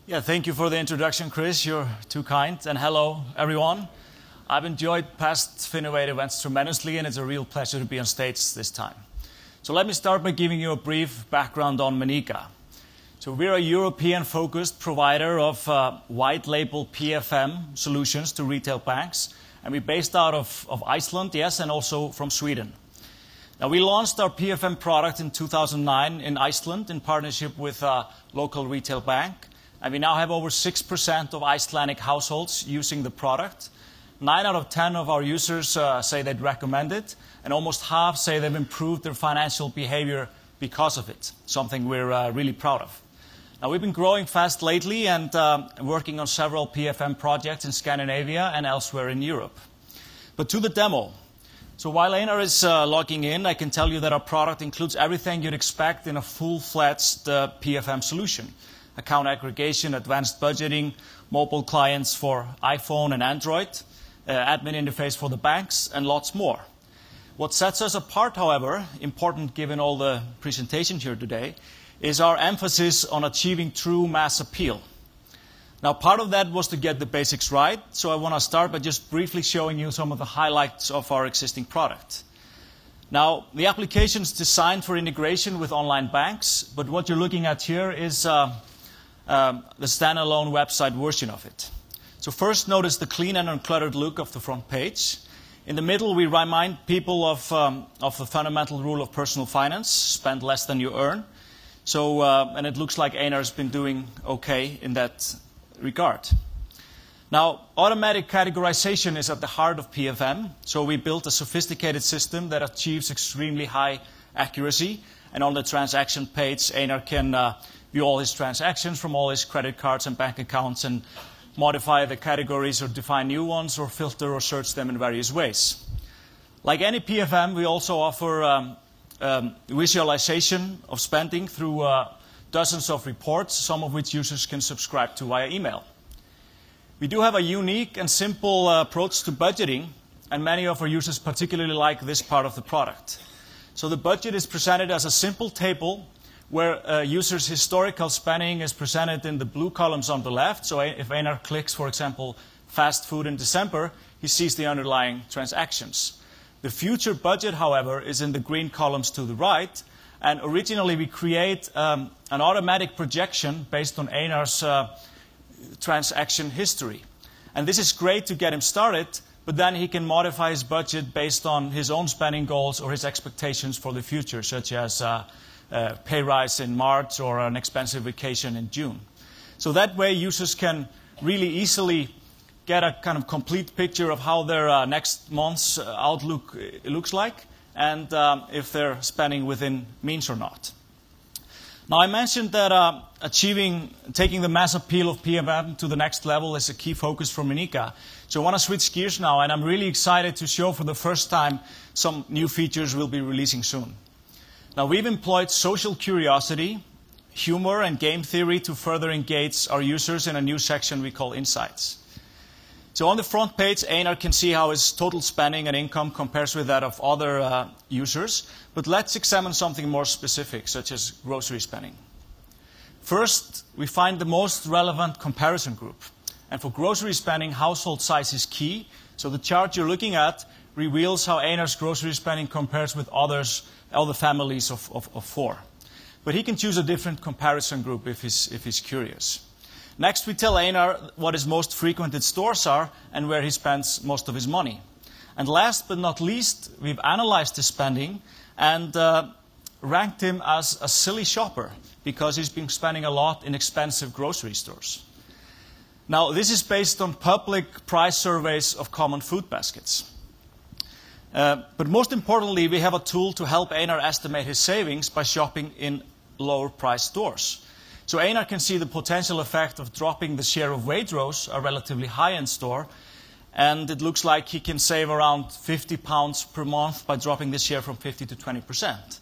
Yeah, thank you for the introduction, Chris. You're too kind. And hello, everyone. I've enjoyed past Finovate events tremendously, and it's a real pleasure to be on stage this time. So let me start by giving you a brief background on Meniga. So we're a European-focused provider of white-label PFM solutions to retail banks, and we're based out of Iceland, yes, and also from Sweden. Now, we launched our PFM product in 2009 in Iceland in partnership with a local retail bank. And we now have over 6% of Icelandic households using the product. 9 out of 10 of our users say they'd recommend it, and almost half say they've improved their financial behavior because of it, something we're really proud of. Now, we've been growing fast lately and working on several PFM projects in Scandinavia and elsewhere in Europe. But to the demo. So while Einar is logging in, I can tell you that our product includes everything you'd expect in a full-fledged PFM solution. Account aggregation, advanced budgeting, mobile clients for iPhone and Android, admin interface for the banks, and lots more. What sets us apart, however, important given all the presentation here today, is our emphasis on achieving true mass appeal. Now, part of that was to get the basics right, so I want to start by just briefly showing you some of the highlights of our existing product. Now, the application is designed for integration with online banks, but what you're looking at here is the standalone website version of it. So first, notice the clean and uncluttered look of the front page. In the middle, we remind people of the fundamental rule of personal finance: spend less than you earn. So, and it looks like Einar has been doing okay in that regard. Now, automatic categorization is at the heart of PFM. So we built a sophisticated system that achieves extremely high accuracy. And on the transaction page, Einar can view all his transactions from all his credit cards and bank accounts and modify the categories or define new ones or filter or search them in various ways. Like any PFM, we also offer visualization of spending through dozens of reports, some of which users can subscribe to via email. We do have a unique and simple approach to budgeting, and many of our users particularly like this part of the product. So the budget is presented as a simple table where users' historical spending is presented in the blue columns on the left. So if Einar clicks, for example, fast food in December, he sees the underlying transactions. The future budget, however, is in the green columns to the right. And originally, we create an automatic projection based on Einar's transaction history. And this is great to get him started, but then he can modify his budget based on his own spending goals or his expectations for the future, such as pay rise in March or an expensive vacation in June. So that way users can really easily get a kind of complete picture of how their next month's outlook looks like and if they're spending within means or not. Now, I mentioned that taking the mass appeal of PFM to the next level is a key focus for Meniga. So I want to switch gears now, and I'm really excited to show for the first time some new features we'll be releasing soon. Now, we've employed social curiosity, humor, and game theory to further engage our users in a new section we call Insights. So on the front page, Einar can see how his total spending and income compares with that of other users. But let's examine something more specific, such as grocery spending. First, we find the most relevant comparison group. And for grocery spending, household size is key. So the chart you're looking at reveals how Einar's grocery spending compares with other families of 4. But he can choose a different comparison group if he's curious. Next, we tell Einar what his most frequented stores are and where he spends most of his money. And last but not least, we've analyzed his spending and ranked him as a silly shopper because he's been spending a lot in expensive grocery stores. Now, this is based on public price surveys of common food baskets. But most importantly, we have a tool to help Einar estimate his savings by shopping in lower-priced stores. So Einar can see the potential effect of dropping the share of Waitrose, a relatively high-end store, and it looks like he can save around £50 per month by dropping the share from 50 to 20%.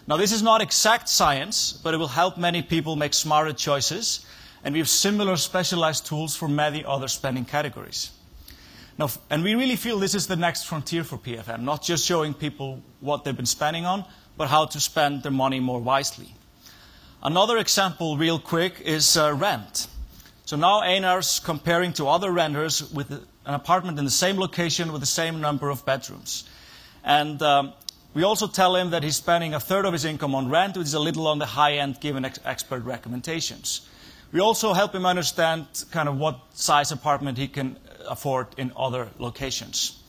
Now, this is not exact science, but it will help many people make smarter choices, and we have similar specialized tools for many other spending categories. Now, and we really feel this is the next frontier for PFM, not just showing people what they've been spending on, but how to spend their money more wisely. Another example, real quick, is rent. So now Einar's comparing to other renters with an apartment in the same location with the same number of bedrooms. And we also tell him that he's spending a third of his income on rent, which is a little on the high end given expert recommendations. We also help him understand kind of what size apartment he can afford in other locations.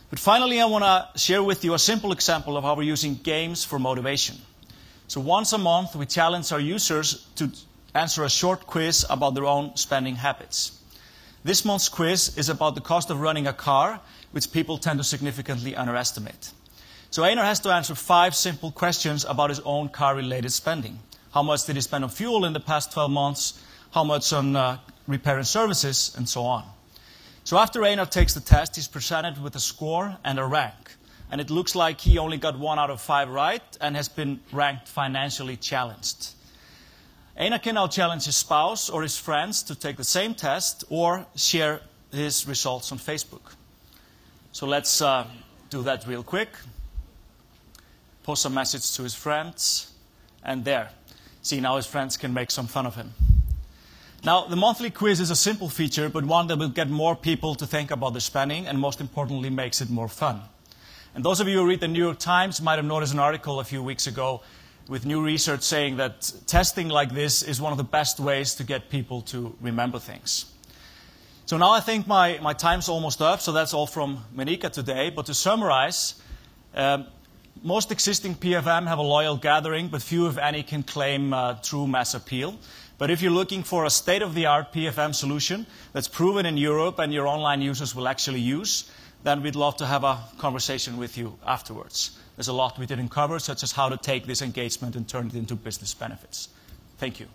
But finally, I want to share with you a simple example of how we're using games for motivation. So once a month, we challenge our users to answer a short quiz about their own spending habits. This month's quiz is about the cost of running a car, which people tend to significantly underestimate. So Einar has to answer 5 simple questions about his own car-related spending. How much did he spend on fuel in the past 12 months? How much on repair and services? And so on. So after Einar takes the test, he's presented with a score and a rank. And it looks like he only got 1 out of 5 right and has been ranked financially challenged. Einar can now challenge his spouse or his friends to take the same test or share his results on Facebook. So let's do that real quick. Post a message to his friends, and there. See, now his friends can make some fun of him. Now, the monthly quiz is a simple feature, but one that will get more people to think about their spending, and most importantly, makes it more fun. And those of you who read the New York Times might have noticed an article a few weeks ago with new research saying that testing like this is one of the best ways to get people to remember things. So now I think my time's almost up, so that's all from Meniga today. But to summarize, most existing PFM have a loyal gathering, but few, if any, can claim true mass appeal. But if you're looking for a state-of-the-art PFM solution that's proven in Europe and your online users will actually use, then we'd love to have a conversation with you afterwards. There's a lot we didn't cover, such as how to take this engagement and turn it into business benefits. Thank you.